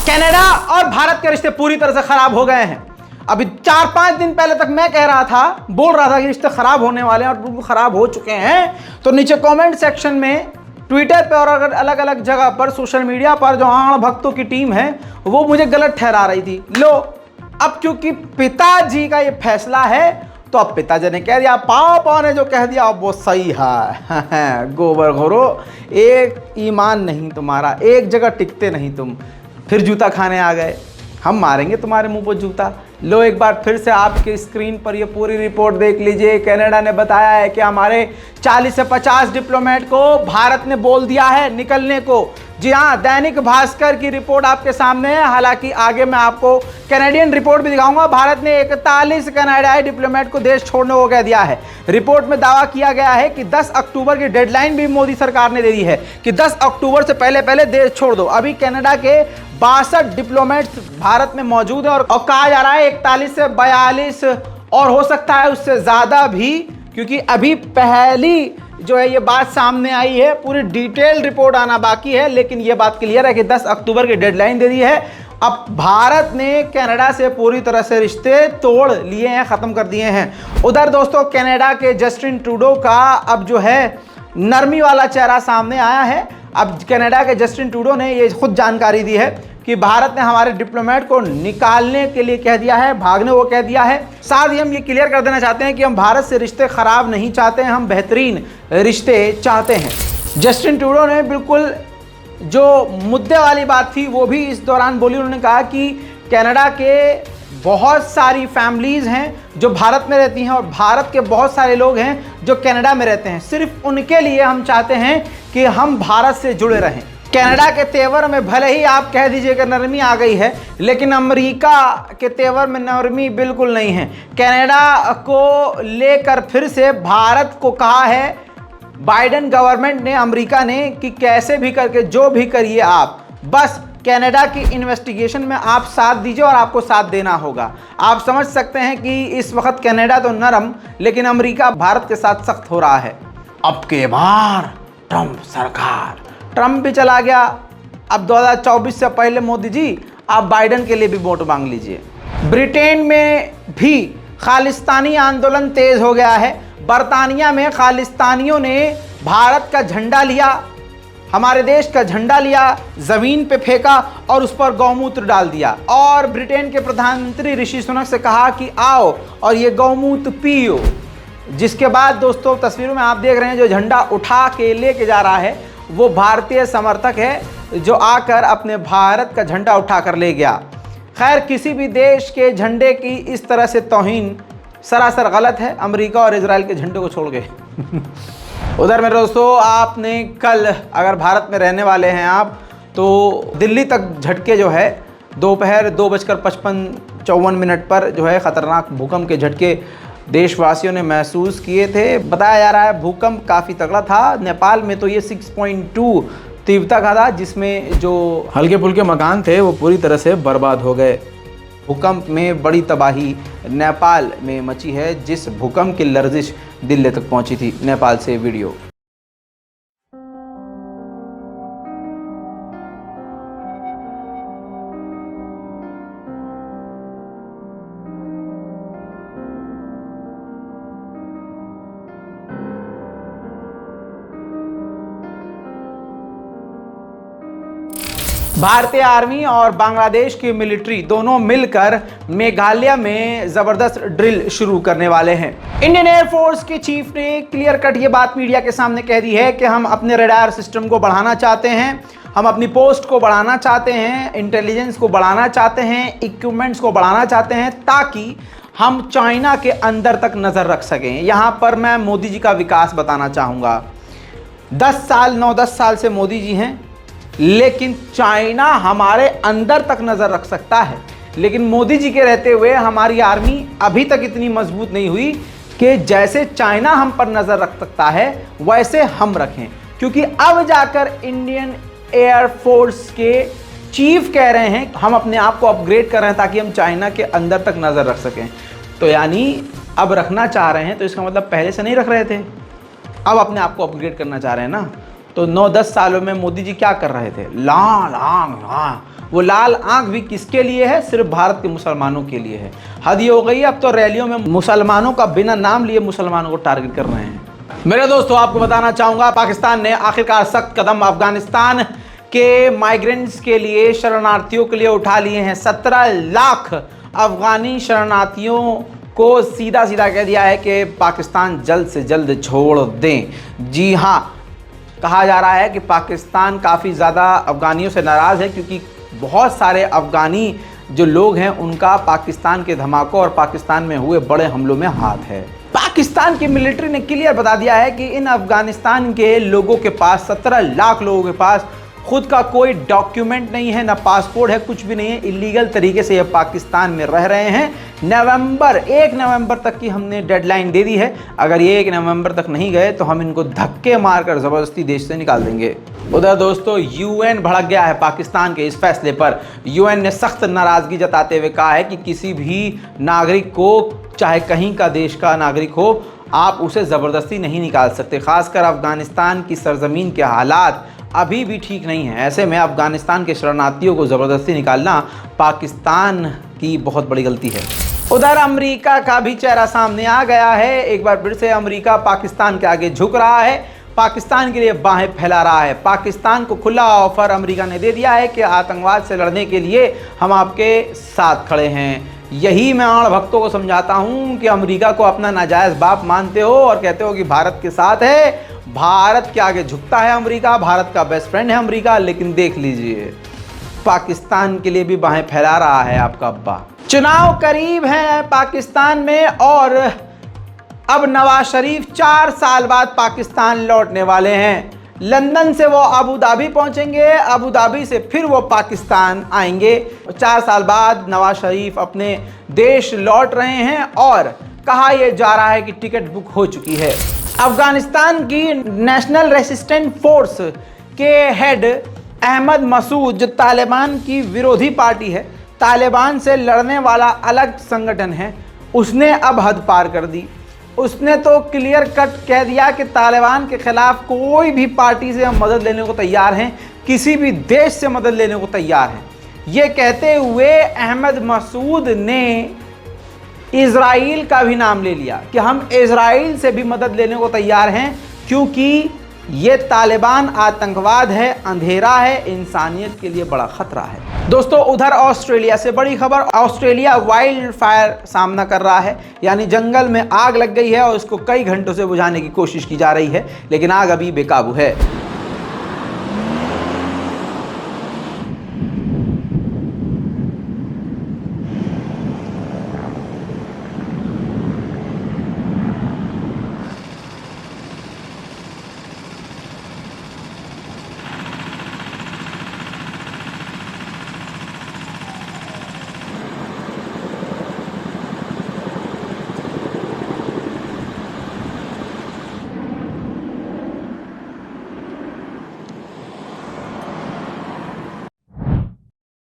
Canada और भारत के रिश्ते पूरी तरह से खराब हो गए हैं। अभी 4-5 दिन पहले तक मैं कह रहा था, बोल रहा था कि रिश्ते खराब होने वाले हैं और बिल्कुल खराब हो चुके हैं। तो नीचे कमेंट सेक्शन में, ट्विटर पे और अगर अलग अलग जगह पर सोशल मीडिया पर जो आण भक्तों की टीम है वो मुझे गलत ठहरा रही थी। लो, अब क्योंकि पिताजी का ये फैसला है तो अब पिताजी ने कह दिया, पापा ने जो कह दिया अब वो सही है। गोबर घोरो, एक ईमान नहीं तुम्हारा, एक जगह टिकते नहीं तुम, फिर जूता खाने आ गए। हम मारेंगे तुम्हारे मुंह पर जूता। लो, एक बार फिर से आपके स्क्रीन पर ये पूरी रिपोर्ट देख लीजिए। कनाडा ने बताया है कि हमारे 40 से 50 डिप्लोमेट को भारत ने बोल दिया है निकलने को। जी हाँ, दैनिक भास्कर की रिपोर्ट आपके सामने है। हालांकि आगे मैं आपको कैनेडियन रिपोर्ट भी दिखाऊंगा। भारत ने 41 कनाडाई डिप्लोमेट को देश छोड़ने को कह दिया है। रिपोर्ट में दावा किया गया है कि 10 अक्टूबर की डेडलाइन भी मोदी सरकार ने दे दी है कि 10 अक्टूबर से पहले पहले देश छोड़ दो। अभी कनाडा के 62 डिप्लोमेट्स भारत में मौजूद है और कहा जा रहा है 41 से 42 और हो सकता है उससे ज़्यादा भी, क्योंकि अभी पहली जो है ये बात सामने आई है। पूरी डिटेल रिपोर्ट आना बाकी है, लेकिन ये बात क्लियर है कि 10 अक्टूबर की डेडलाइन दे दी है। अब भारत ने कनाडा से पूरी तरह से रिश्ते तोड़ लिए हैं, ख़त्म कर दिए हैं। उधर दोस्तों कनाडा के जस्टिन ट्रूडो का अब जो है नरमी वाला चेहरा सामने आया है। अब कनाडा के जस्टिन ट्रूडो ने ये खुद जानकारी दी है कि भारत ने हमारे डिप्लोमेट को निकालने के लिए कह दिया है, भागने को कह दिया है। साथ ही हम ये क्लियर कर देना चाहते हैं कि हम भारत से रिश्ते खराब नहीं चाहते हैं, हम बेहतरीन रिश्ते चाहते हैं। जस्टिन ट्रूडो ने बिल्कुल जो मुद्दे वाली बात थी वो भी इस दौरान बोली। उन्होंने कहा कि कनाडा के बहुत सारी फैमिलीज़ हैं जो भारत में रहती हैं और भारत के बहुत सारे लोग हैं जो कनाडा में रहते हैं। सिर्फ उनके लिए हम चाहते हैं कि हम भारत से जुड़े रहें। कनाडा के तेवर में भले ही आप कह दीजिए कि नरमी आ गई है, लेकिन अमेरिका के तेवर में नरमी बिल्कुल नहीं है। कनाडा को लेकर फिर से भारत को कहा है बाइडेन गवर्नमेंट ने, अमेरिका ने, कि कैसे भी करके जो भी करिए आप, बस कनाडा की इन्वेस्टिगेशन में आप साथ दीजिए और आपको साथ देना होगा। आप समझ सकते हैं कि इस वक्त कनाडा तो नरम, लेकिन अमेरिका भारत के साथ सख्त हो रहा है। अब के बार ट्रंप सरकार, ट्रंप भी चला गया। अब 2024 से पहले मोदी जी आप बाइडेन के लिए भी वोट मांग लीजिए। ब्रिटेन में भी खालिस्तानी आंदोलन तेज हो गया है। बरतानिया में खालिस्तानियों ने भारत का झंडा लिया, हमारे देश का झंडा लिया, जमीन पे फेंका और उस पर गौमूत्र डाल दिया। और ब्रिटेन के प्रधानमंत्री ऋषि सुनक से कहा कि आओ और ये गौमूत्र पियो। जिसके बाद दोस्तों तस्वीरों में आप देख रहे हैं जो झंडा उठा के लेके जा रहा है वो भारतीय समर्थक है जो आकर अपने भारत का झंडा उठा कर ले गया। खैर, किसी भी देश के झंडे की इस तरह से तौहीन सरासर गलत है। अमेरिका और इजराइल के झंडे को छोड़ गए। उधर मेरे दोस्तों, आपने कल अगर भारत में रहने वाले हैं आप, तो दिल्ली तक झटके जो है दोपहर 2:55-54 पर जो है ख़तरनाक भूकंप के झटके देशवासियों ने महसूस किए थे। बताया जा रहा है भूकंप काफ़ी तगड़ा था। नेपाल में तो ये 6.2 तीव्रता का था, जिसमें जो हल्के फुल्के मकान थे वो पूरी तरह से बर्बाद हो गए। भूकंप में बड़ी तबाही नेपाल में मची है, जिस भूकंप की लर्जिश दिल्ली तक पहुंची थी। नेपाल से वीडियो। भारतीय आर्मी और बांग्लादेश की मिलिट्री दोनों मिलकर मेघालय में जबरदस्त ड्रिल शुरू करने वाले हैं। इंडियन एयरफोर्स के चीफ ने क्लियर कट ये बात मीडिया के सामने कह दी है कि हम अपने रडार सिस्टम को बढ़ाना चाहते हैं, हम अपनी पोस्ट को बढ़ाना चाहते हैं, इंटेलिजेंस को बढ़ाना चाहते हैं, इक्विपमेंट्स को बढ़ाना चाहते हैं, ताकि हम चाइना के अंदर तक नज़र रख सकें। यहाँ पर मैं मोदी जी का विकास बताना चाहूँगा। 9-10 साल से मोदी जी हैं, लेकिन चाइना हमारे अंदर तक नज़र रख सकता है। लेकिन मोदी जी के रहते हुए हमारी आर्मी अभी तक इतनी मजबूत नहीं हुई कि जैसे चाइना हम पर नज़र रख सकता है वैसे हम रखें। क्योंकि अब जाकर इंडियन एयरफोर्स के चीफ कह रहे हैं हम अपने आप को अपग्रेड कर रहे हैं ताकि हम चाइना के अंदर तक नज़र रख सकें। तो यानी अब रखना चाह रहे हैं, तो इसका मतलब पहले से नहीं रख रहे थे, अब अपने आप को अपग्रेड करना चाह रहे हैं ना। तो 9-10 सालों में मोदी जी क्या कर रहे थे? वो लाल आंख भी किसके लिए है? सिर्फ भारत के मुसलमानों के लिए है। हद ये हो गई, अब तो रैलियों में मुसलमानों का बिना नाम लिए मुसलमानों को टारगेट कर रहे हैं। मेरे दोस्तों, आपको बताना चाहूँगा, पाकिस्तान ने आखिरकार सख्त कदम अफगानिस्तान के माइग्रेंट्स के लिए, शरणार्थियों के लिए उठा लिए हैं। 17 लाख अफगानी शरणार्थियों को सीधा सीधा कह दिया है कि पाकिस्तान जल्द से जल्द छोड़ दें। जी हाँ, कहा जा रहा है कि पाकिस्तान काफ़ी ज़्यादा अफगानियों से नाराज़ है, क्योंकि बहुत सारे अफगानी जो लोग हैं उनका पाकिस्तान के धमाकों और पाकिस्तान में हुए बड़े हमलों में हाथ है। पाकिस्तान की मिलिट्री ने क्लियर बता दिया है कि इन अफगानिस्तान के लोगों के पास, 17 लाख लोगों के पास खुद का कोई डॉक्यूमेंट नहीं है, ना पासपोर्ट है, कुछ भी नहीं है। इलीगल तरीके से ये पाकिस्तान में रह रहे हैं। 1 नवंबर तक की हमने डेडलाइन दे दी है। अगर ये 1 नवंबर तक नहीं गए तो हम इनको धक्के मारकर ज़बरदस्ती देश से निकाल देंगे। उधर दोस्तों, यूएन भड़क गया है पाकिस्तान के इस फैसले पर। यूएन ने सख्त नाराज़गी जताते हुए कहा है कि किसी भी नागरिक को, चाहे कहीं का देश का नागरिक हो, आप उसे ज़बरदस्ती नहीं निकाल सकते। खासकर अफगानिस्तान की सरजमीन के हालात अभी भी ठीक नहीं है। ऐसे में अफगानिस्तान के शरणार्थियों को ज़बरदस्ती निकालना पाकिस्तान की बहुत बड़ी गलती है। उधर अमेरिका का भी चेहरा सामने आ गया है। एक बार फिर से अमेरिका पाकिस्तान के आगे झुक रहा है, पाकिस्तान के लिए बाहें फैला रहा है। पाकिस्तान को खुला ऑफर अमेरिका ने दे दिया है कि आतंकवाद से लड़ने के लिए हम आपके साथ खड़े हैं। यही मैं आड़ भक्तों को समझाता हूं कि अमेरिका को अपना नाजायज़ बाप मानते हो और कहते हो कि भारत के साथ है। भारत के आगे झुकता है अमेरिका, भारत का बेस्ट फ्रेंड है अमेरिका, लेकिन देख लीजिए पाकिस्तान के लिए भी बाहें फैला रहा है आपका अब्बा। चुनाव करीब है पाकिस्तान में और अब नवाज शरीफ 4 साल बाद पाकिस्तान लौटने वाले हैं। लंदन से वो अबू धाबी पहुंचेंगे, अबू धाबी से फिर वो पाकिस्तान आएंगे। 4 साल बाद नवाज शरीफ अपने देश लौट रहे हैं और कहा यह जा रहा है कि टिकट बुक हो चुकी है। अफगानिस्तान की नेशनल रेसिस्टेंट फोर्स के हेड अहमद मसूद, जो तालिबान की विरोधी पार्टी है, तालिबान से लड़ने वाला अलग संगठन है, उसने अब हद पार कर दी। उसने तो क्लियर कट कह दिया कि तालिबान के खिलाफ कोई भी पार्टी से हम मदद लेने को तैयार हैं, किसी भी देश से मदद लेने को तैयार हैं। ये कहते हुए अहमद मसूद ने इजराइल का भी नाम ले लिया कि हम इजराइल से भी मदद लेने को तैयार हैं, क्योंकि ये तालिबान आतंकवाद है, अंधेरा है, इंसानियत के लिए बड़ा खतरा है। दोस्तों, उधर ऑस्ट्रेलिया से बड़ी खबर। ऑस्ट्रेलिया वाइल्ड फायर सामना कर रहा है, यानी जंगल में आग लग गई है और उसको कई घंटों से बुझाने की कोशिश की जा रही है, लेकिन आग अभी बेकाबू है।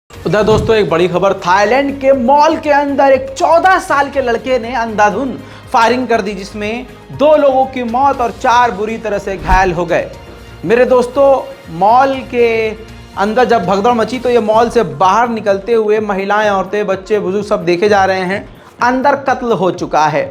उधर दोस्तों, एक बड़ी खबर। थाईलैंड के मॉल के अंदर एक 14 साल के लड़के ने अंधाधुंध फायरिंग कर दी, जिसमें 2 लोगों की मौत और 4 बुरी तरह से घायल हो गए। मेरे दोस्तों, मॉल के अंदर जब भगदड़ मची तो ये मॉल से बाहर निकलते हुए महिलाएं, औरतें, बच्चे, बुजुर्ग सब देखे जा रहे हैं। अंदर कत्ल हो चुका है।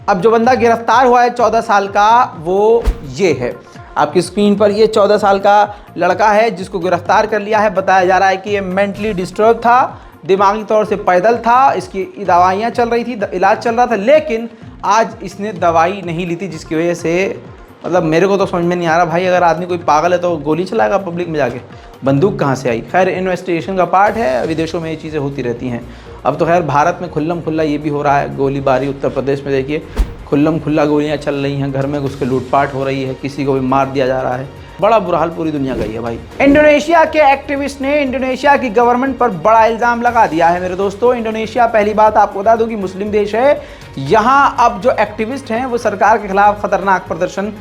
अब जो बंदा गिरफ्तार हुआ है 14 साल का, वो ये है आपकी स्क्रीन पर। ये 14 साल का लड़का है जिसको गिरफ्तार कर लिया है। बताया जा रहा है कि ये मेंटली डिस्टर्ब था, दिमागी तौर से पैदल था, इसकी दवाइयाँ चल रही थी, इलाज चल रहा था, लेकिन आज इसने दवाई नहीं ली थी, जिसकी वजह से मतलब मेरे को तो समझ में नहीं आ रहा भाई, अगर आदमी कोई पागल है तो गोली चलाएगा पब्लिक में जाके? बंदूक कहाँ से आई? खैर, इन्वेस्टिगेशन का पार्ट है, विदेशों में ये चीज़ें होती रहती हैं। अब तो खैर भारत में खुल्लम खुल्ला ये भी हो रहा है, गोलीबारी। उत्तर प्रदेश में देखिए खुल्लम खुल्ला गोलियां चल रही हैं, घर में घुस के लूटपाट हो रही है, किसी को भी मार दिया जा रहा है। बड़ा बुरा हाल पूरी दुनिया का ही है भाई। इंडोनेशिया के एक्टिविस्ट ने इंडोनेशिया की गवर्नमेंट पर बड़ा इल्ज़ाम लगा दिया है। मेरे दोस्तों, इंडोनेशिया, पहली बात आपको बता दूं कि मुस्लिम देश है। यहाँ अब जो एक्टिविस्ट हैं वो सरकार के खिलाफ खतरनाक प्रदर्शन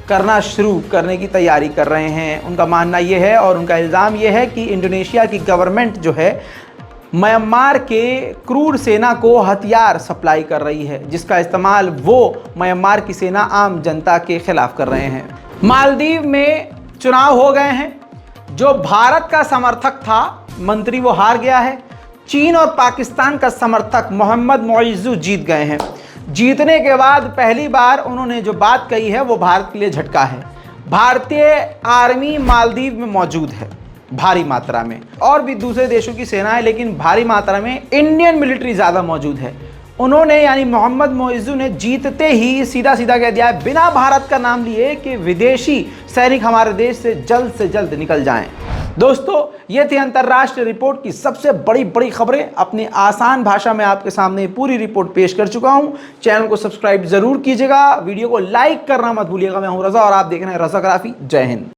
करना शुरू करने की तैयारी कर रहे हैं। उनका मानना ये है और उनका इल्ज़ाम ये है कि इंडोनेशिया की गवर्नमेंट जो है म्यांमार के क्रूर सेना को हथियार सप्लाई कर रही है, जिसका इस्तेमाल वो म्यांमार की सेना आम जनता के खिलाफ कर रहे हैं। मालदीव में चुनाव हो गए हैं। जो भारत का समर्थक था मंत्री वो हार गया है। चीन और पाकिस्तान का समर्थक मोहम्मद मोइज़ू जीत गए हैं। जीतने के बाद पहली बार उन्होंने जो बात कही है वो भारत के लिए झटका है। भारतीय आर्मी मालदीव में मौजूद है भारी मात्रा में, और भी दूसरे देशों की सेनाएं, लेकिन भारी मात्रा में इंडियन मिलिट्री ज़्यादा मौजूद है। उन्होंने यानी मोहम्मद मोइज़ू ने जीतते ही सीधा सीधा कह दिया है बिना भारत का नाम लिए कि विदेशी सैनिक हमारे देश से जल्द निकल जाएं। दोस्तों, ये थी अंतर्राष्ट्रीय रिपोर्ट की सबसे बड़ी खबरें। अपनी आसान भाषा में आपके सामने पूरी रिपोर्ट पेश कर चुका हूं। चैनल को सब्सक्राइब जरूर कीजिएगा, वीडियो को लाइक करना मत भूलिएगा। मैं हूं रजा और आप देख रहे हैं रजाग्राफी। जय हिंद।